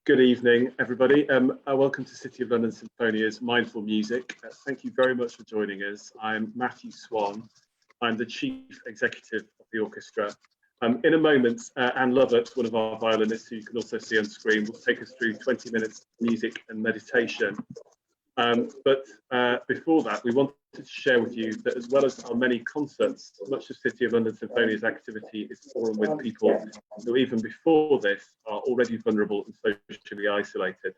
Good evening, everybody. Welcome to City of London Sinfonia's Mindful Music. Thank you very much for joining us. I'm Matthew Swan. I'm the Chief Executive of the orchestra. In a moment, Ann Lovatt, one of our violinists, who you can also see on screen, will take us through 20 minutes of music and meditation. Before that, we wanted to share with you that as well as our many concerts, much of City of London Sinfonia's activity is forum with people who even before this are already vulnerable and socially isolated.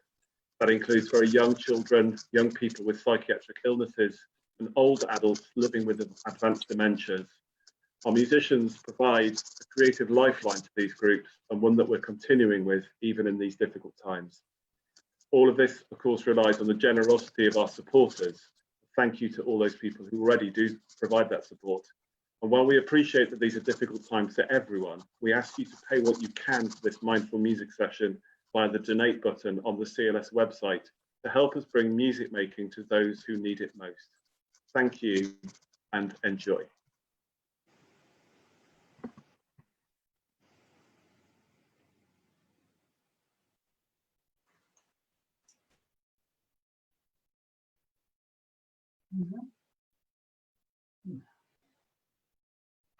That includes very young children, young people with psychiatric illnesses, and old adults living with advanced dementias. Our musicians provide a creative lifeline to these groups, and one that we're continuing with even in these difficult times. All of this, of course, relies on the generosity of our supporters. Thank you to all those people who already do provide that support. And while we appreciate that these are difficult times for everyone, we ask you to pay what you can for this mindful music session via the donate button on the CLS website to help us bring music making to those who need it most. Thank you and enjoy.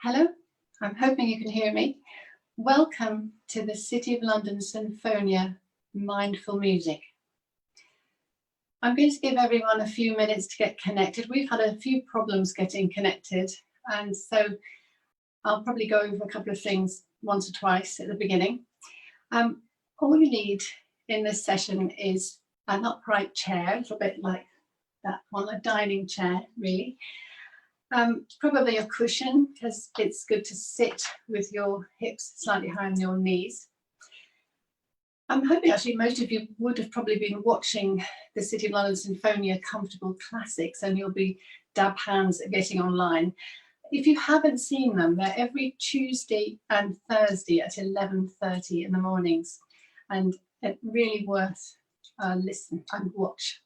Hello, I'm hoping you can hear me. Welcome to the City of London Sinfonia Mindful Music. I'm going to give everyone a few minutes to get connected. We've had a few problems getting connected, and so I'll probably go over a couple of things once or twice at the beginning. All you need in this session is an upright chair, a little bit like that one, a dining chair, really. Probably a cushion, because it's good to sit with your hips slightly higher than your knees. I'm hoping actually most of you would have probably been watching the City of London Sinfonia Comfortable Classics, and you'll be dab hands at getting online. If you haven't seen them, they're every Tuesday and Thursday at 11:30 in the mornings, and it's really worth listen and watch.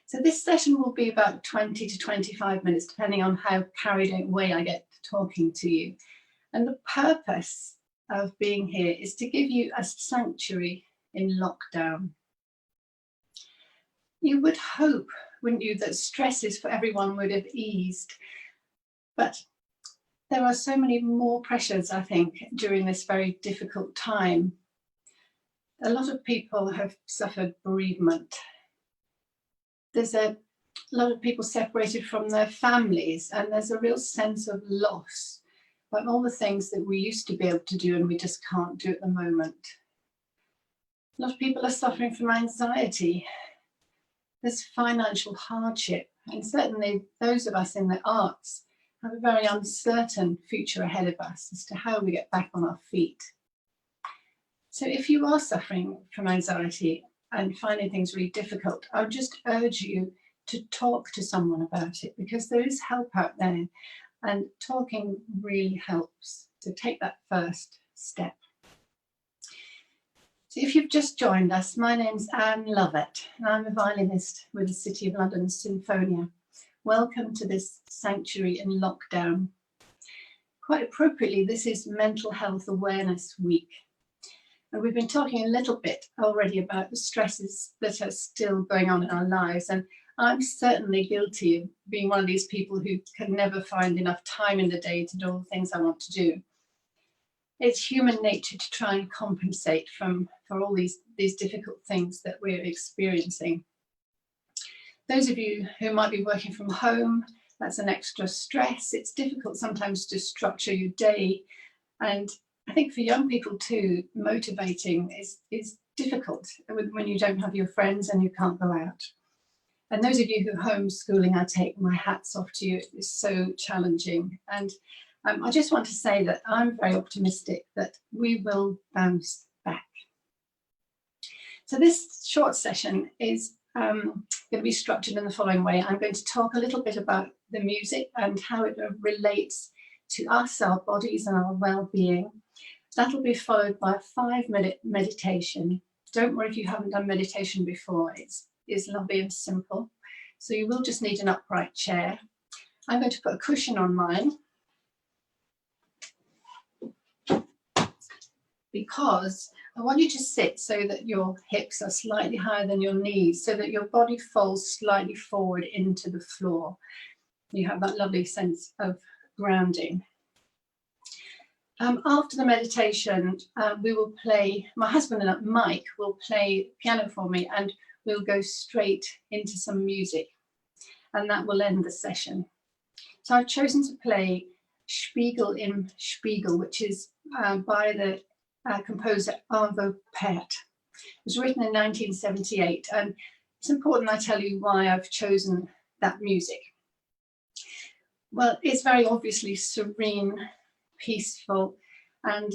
So this session will be about 20 to 25 minutes, depending on how carried away I get talking to you. And the purpose of being here is to give you a sanctuary in lockdown. You would hope, wouldn't you, that stresses for everyone would have eased. But there are so many more pressures, I think, during this very difficult time. A lot of people have suffered bereavement. There's a lot of people separated from their families, and there's a real sense of loss, but all the things that we used to be able to do and we just can't do at the moment. A lot of people are suffering from anxiety. There's financial hardship, and certainly those of us in the arts have a very uncertain future ahead of us as to how we get back on our feet. So if you are suffering from anxiety and finding things really difficult, I would just urge you to talk to someone about it, because there is help out there, and talking really helps. So take that first step. So if you've just joined us, my name's Ann Lovatt, and I'm a violinist with the City of London Sinfonia. Welcome to this sanctuary in lockdown. Quite appropriately, this is Mental Health Awareness Week. And we've been talking a little bit already about the stresses that are still going on in our lives. And I'm certainly guilty of being one of these people who can never find enough time in the day to do all the things I want to do. It's human nature to try and compensate for all these difficult things that we're experiencing. Those of you who might be working from home, that's an extra stress. It's difficult sometimes to structure your day. And I think for young people too, motivating is difficult when you don't have your friends and you can't go out. And those of you who are homeschooling, I take my hats off to you. It's so challenging. And I just want to say that I'm very optimistic that we will bounce back. So this short session is going to be structured in the following way. I'm going to talk a little bit about the music and how it relates to us, our bodies and our well-being. That'll be followed by a 5-minute meditation. Don't worry if you haven't done meditation before, it's lovely and simple. So you will just need an upright chair. I'm going to put a cushion on mine, because I want you to sit so that your hips are slightly higher than your knees, so that your body falls slightly forward into the floor. You have that lovely sense of grounding. After the meditation, we will play, my husband and Mike will play piano for me, and we'll go straight into some music, and that will end the session. So I've chosen to play Spiegel im Spiegel, which is by the composer Arvo Pärt. It was written in 1978, and it's important I tell you why I've chosen that music. Well, it's very obviously serene, peaceful, and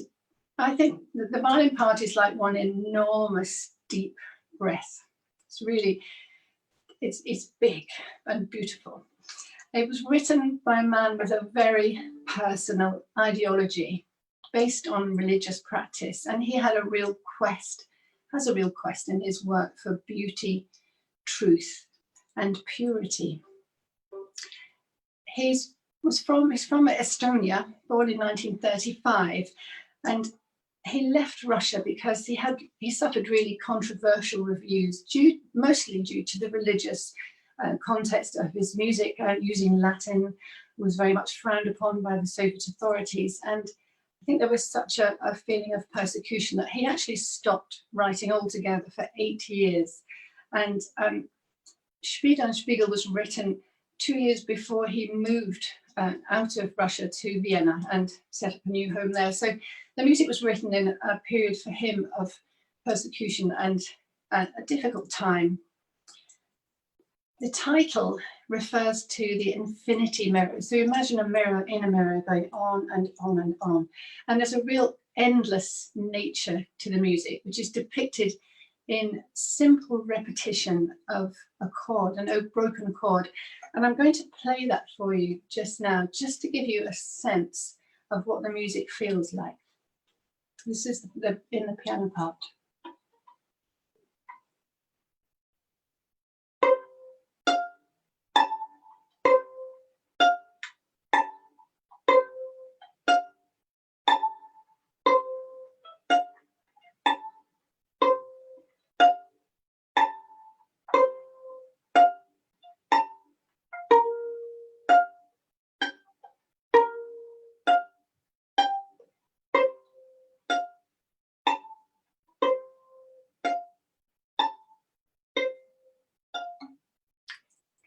I think that the violin part is like one enormous deep breath. It's really, it's big and beautiful. It was written by a man with a very personal ideology based on religious practice, and he had a real quest, has a real quest in his work for beauty, truth, and purity. He's from Estonia, born in 1935, and he left Russia because he suffered really controversial reviews, mostly due to the religious context of his music. Using Latin was very much frowned upon by the Soviet authorities, and I think there was such a feeling of persecution that he actually stopped writing altogether for 8 years. And Spiegel and Spiegel was written 2 years before he moved out of Russia to Vienna and set up a new home there. So the music was written in a period for him of persecution and a difficult time. The title refers to the infinity mirror. So imagine a mirror in a mirror going on and on and on. And there's a real endless nature to the music, which is depicted in simple repetition of a chord, an broken chord. And I'm going to play that for you just now, just to give you a sense of what the music feels like. This is in the piano part.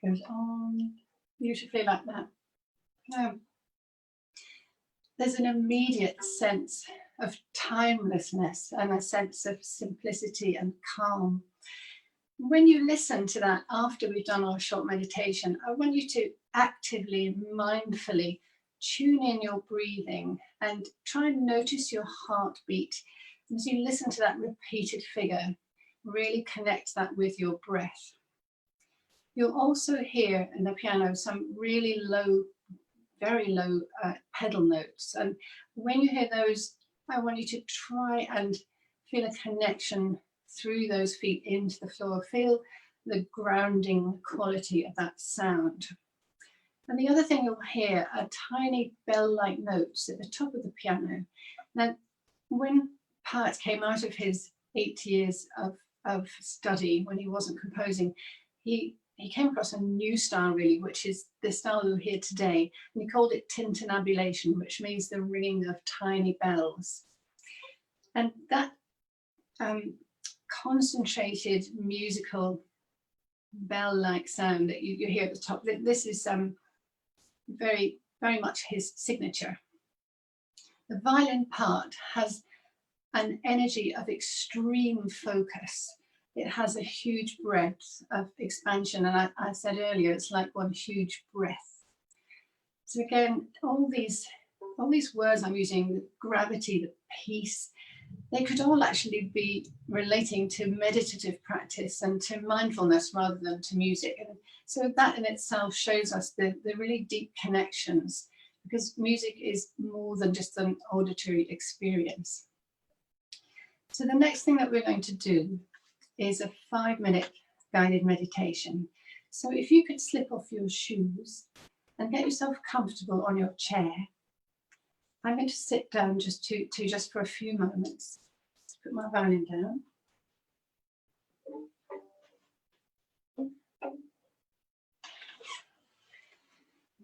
Goes on beautifully like that. Now, there's an immediate sense of timelessness and a sense of simplicity and calm. When you listen to that after we've done our short meditation, I want you to actively, mindfully tune in your breathing and try and notice your heartbeat. And as you listen to that repeated figure, really connect that with your breath. You'll also hear in the piano some really low, very low pedal notes. And when you hear those, I want you to try and feel a connection through those feet into the floor. Feel the grounding quality of that sound. And the other thing you'll hear are tiny bell-like notes at the top of the piano. Now, when Pärt came out of his 8 years of study, when he wasn't composing, he came across a new style, really, which is the style we'll hear today. And he called it tintinnabulation, which means the ringing of tiny bells. And that concentrated musical bell-like sound that you hear at the top, this is very, very much his signature. The violin part has an energy of extreme focus. It has a huge breadth of expansion, and I said earlier, it's like one huge breath. So again, all these words I'm using, the gravity, the peace, they could all actually be relating to meditative practice and to mindfulness rather than to music. And so that in itself shows us the really deep connections, because music is more than just an auditory experience. So the next thing that we're going to do is a 5-minute guided meditation. So if you could slip off your shoes and get yourself comfortable on your chair, I'm going to sit down just for a few moments, Put my violin down.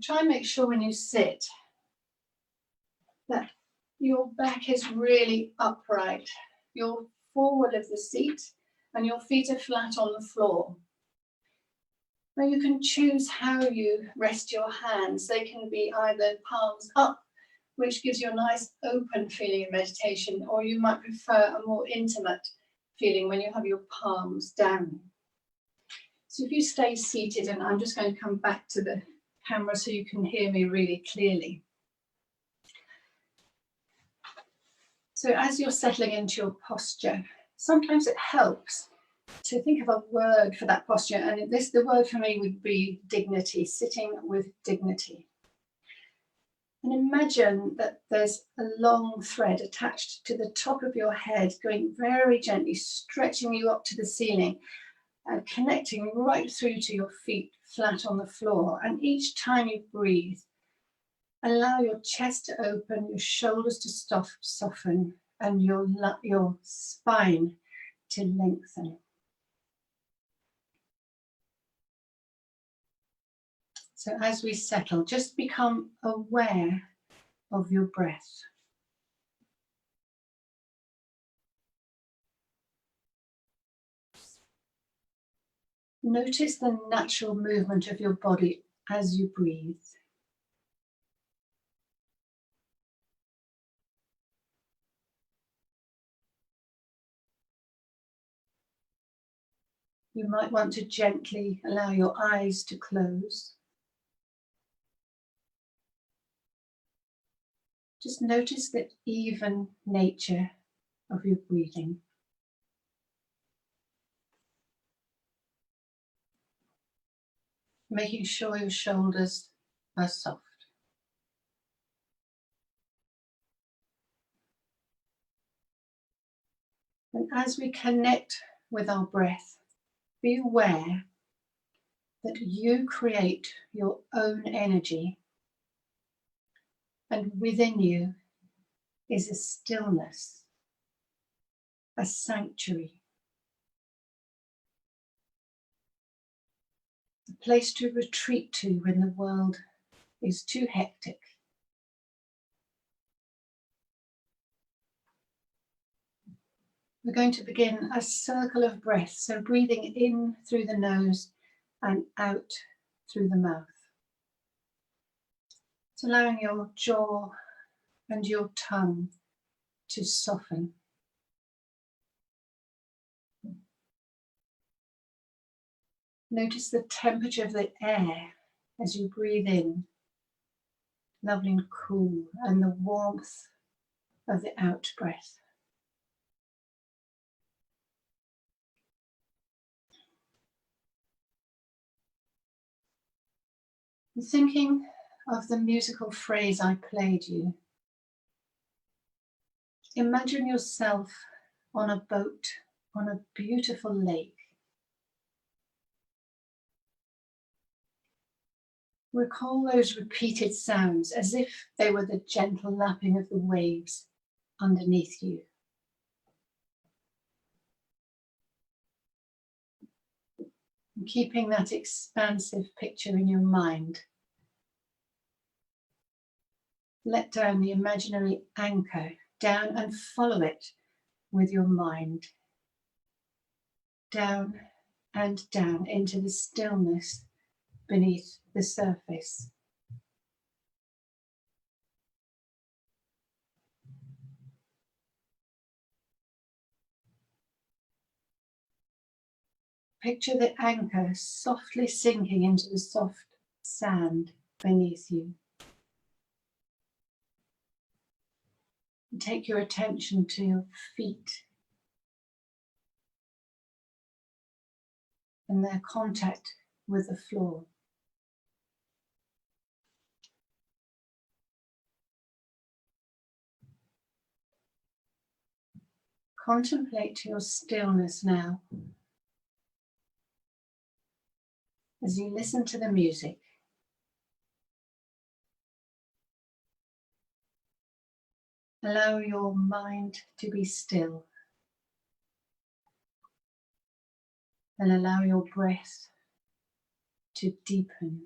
Try and make sure when you sit that your back is really upright. You're forward of the seat and your feet are flat on the floor. Now you can choose how you rest your hands. They can be either palms up, which gives you a nice open feeling in meditation, or you might prefer a more intimate feeling when you have your palms down. So if you stay seated, and I'm just going to come back to the camera so you can hear me really clearly. So as you're settling into your posture, sometimes it helps to think of a word for that posture, and the word for me would be dignity, sitting with dignity. And imagine that there's a long thread attached to the top of your head, going very gently, stretching you up to the ceiling and connecting right through to your feet flat on the floor. And each time you breathe, allow your chest to open, your shoulders to soften, and your spine to lengthen. So as we settle, just become aware of your breath. Notice the natural movement of your body as you breathe. You might want to gently allow your eyes to close. Just notice the even nature of your breathing. Making sure your shoulders are soft. And as we connect with our breath, be aware that you create your own energy, and within you is a stillness, a sanctuary, a place to retreat to when the world is too hectic. We're going to begin a circle of breath, so breathing in through the nose and out through the mouth. It's allowing your jaw and your tongue to soften. Notice the temperature of the air as you breathe in, lovely and cool, and the warmth of the out breath. And thinking of the musical phrase I played you, imagine yourself on a boat on a beautiful lake. Recall those repeated sounds as if they were the gentle lapping of the waves underneath you. And keeping that expansive picture in your mind, let down the imaginary anchor down and follow it with your mind. Down and down into the stillness beneath the surface. Picture the anchor softly sinking into the soft sand beneath you. And take your attention to your feet and their contact with the floor. Contemplate your stillness now as you listen to the music. Allow your mind to be still. and allow your breath to deepen.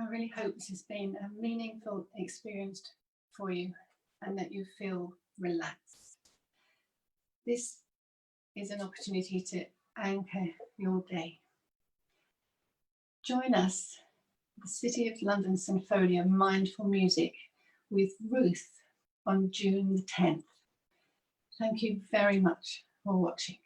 I really hope this has been a meaningful experience for you and that you feel relaxed. This is an opportunity to anchor your day. Join us, the City of London Sinfonia Mindful Music with Ruth on June the 10th. Thank you very much for watching.